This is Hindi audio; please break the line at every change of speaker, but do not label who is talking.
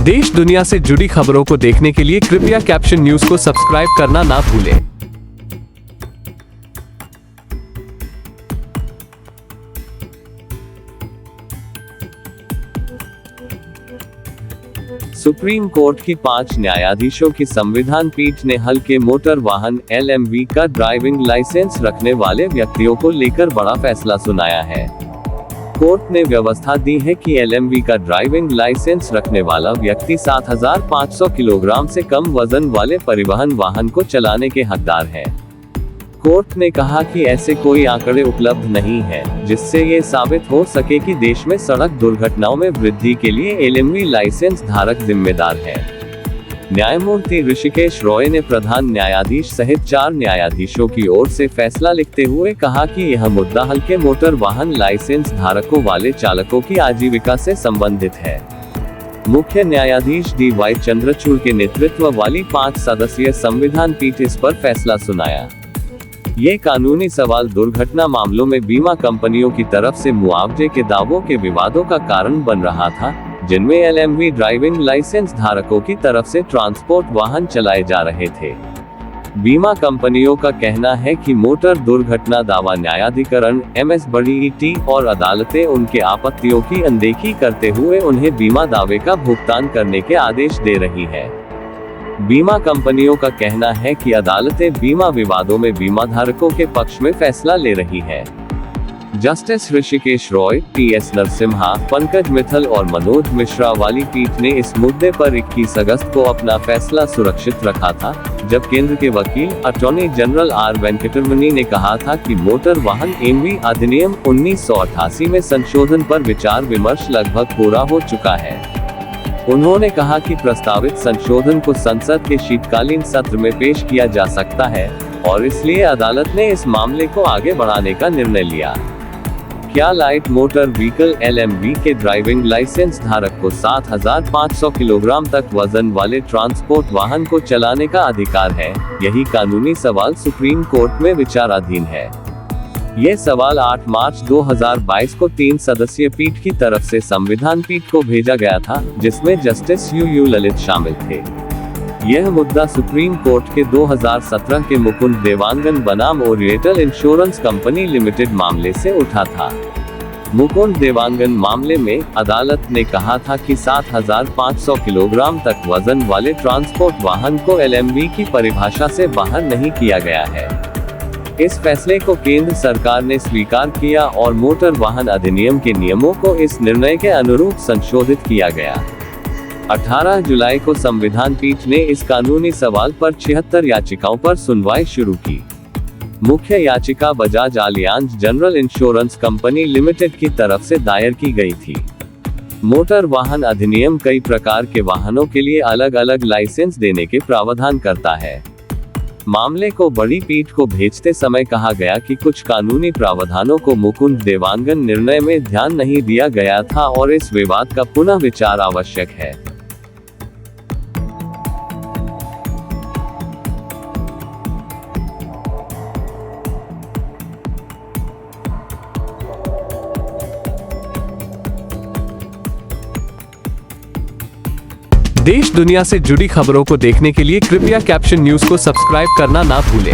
देश दुनिया से जुड़ी खबरों को देखने के लिए कृपया कैप्शन न्यूज को सब्सक्राइब करना ना भूलें।
सुप्रीम कोर्ट की 5 न्यायाधीशों की संविधान पीठ ने हल्के मोटर वाहन LMV का ड्राइविंग लाइसेंस रखने वाले व्यक्तियों को लेकर बड़ा फैसला सुनाया है। कोर्ट ने व्यवस्था दी है कि LMV का ड्राइविंग लाइसेंस रखने वाला व्यक्ति 7,500 किलोग्राम से कम वजन वाले परिवहन वाहन को चलाने के हकदार है। कोर्ट ने कहा कि ऐसे कोई आंकड़े उपलब्ध नहीं है जिससे ये साबित हो सके कि देश में सड़क दुर्घटनाओं में वृद्धि के लिए LMV लाइसेंस धारक जिम्मेदार है। न्यायमूर्ति ऋषिकेश रॉय ने प्रधान न्यायाधीश सहित 4 न्यायाधीशों की ओर से फैसला लिखते हुए कहा कि यह मुद्दा हल्के मोटर वाहन लाइसेंस धारकों वाले चालकों की आजीविका से संबंधित है। मुख्य न्यायाधीश DY चंद्रचूड़ के नेतृत्व वाली 5 सदस्यीय संविधान पीठ इस पर फैसला सुनाया। ये कानूनी सवाल दुर्घटना मामलों में बीमा कंपनियों की तरफ से मुआवजे के दावों के विवादों का कारण बन रहा था, जिनमें LMV ड्राइविंग लाइसेंस धारकों की तरफ से ट्रांसपोर्ट वाहन चलाए जा रहे थे। बीमा कंपनियों का कहना है कि मोटर दुर्घटना दावा न्यायाधिकरण MSBDT और अदालतें उनके आपत्तियों की अनदेखी करते हुए उन्हें बीमा दावे का भुगतान करने के आदेश दे रही है। बीमा कंपनियों का कहना है कि अदालतें बीमा विवादों में बीमाधारकों के पक्ष में फैसला ले रही है। जस्टिस ऋषिकेश रॉय, PS नरसिम्हा, पंकज मित्तल और मनोज मिश्रा वाली पीठ ने इस मुद्दे पर 21 अगस्त को अपना फैसला सुरक्षित रखा था, जब केंद्र के वकील अटॉर्नी जनरल R वेंकटरमणी ने कहा था कि मोटर वाहन MV अधिनियम 1988 में संशोधन पर विचार विमर्श लगभग पूरा हो चुका है। उन्होंने कहा कि प्रस्तावित संशोधन को संसद के शीतकालीन सत्र में पेश किया जा सकता है और इसलिए अदालत ने इस मामले को आगे बढ़ाने का निर्णय लिया। क्या लाइट मोटर व्हीकल LMV के ड्राइविंग लाइसेंस धारक को 7,500 किलोग्राम तक वजन वाले ट्रांसपोर्ट वाहन को चलाने का अधिकार है? यही कानूनी सवाल सुप्रीम कोर्ट में विचाराधीन है। ये सवाल 8 मार्च 2022 को 3 सदस्यीय पीठ की तरफ से संविधान पीठ को भेजा गया था, जिसमें जस्टिस UU ललित शामिल थे। यह मुद्दा सुप्रीम कोर्ट के 2017 के मुकुंद देवांगन बनाम ओरिएंटल इंश्योरेंस कंपनी लिमिटेड मामले से उठा था। मुकुंद देवांगन मामले में अदालत ने कहा था कि 7,500 किलोग्राम तक वजन वाले ट्रांसपोर्ट वाहन को LMV की परिभाषा से बाहर नहीं किया गया है। इस फैसले को केंद्र सरकार ने स्वीकार किया और मोटर वाहन अधिनियम के नियमों को इस निर्णय के अनुरूप संशोधित किया गया। 18 जुलाई को संविधान पीठ ने इस कानूनी सवाल पर 76 याचिकाओं पर सुनवाई शुरू की। मुख्य याचिका Bajaj Allianz general insurance company limited की तरफ से दायर की गई थी। मोटर वाहन अधिनियम कई प्रकार के वाहनों के लिए अलग अलग लाइसेंस देने के प्रावधान करता है। मामले को बड़ी पीठ को भेजते समय कहा गया कि कुछ कानूनी प्रावधानों को मुकुंद देवांगन निर्णय में ध्यान नहीं दिया गया था और इस विवाद का पुनः विचार आवश्यक है।
देश दुनिया से जुड़ी खबरों को देखने के लिए कृपया कैप्शन न्यूज को सब्सक्राइब करना ना भूलें।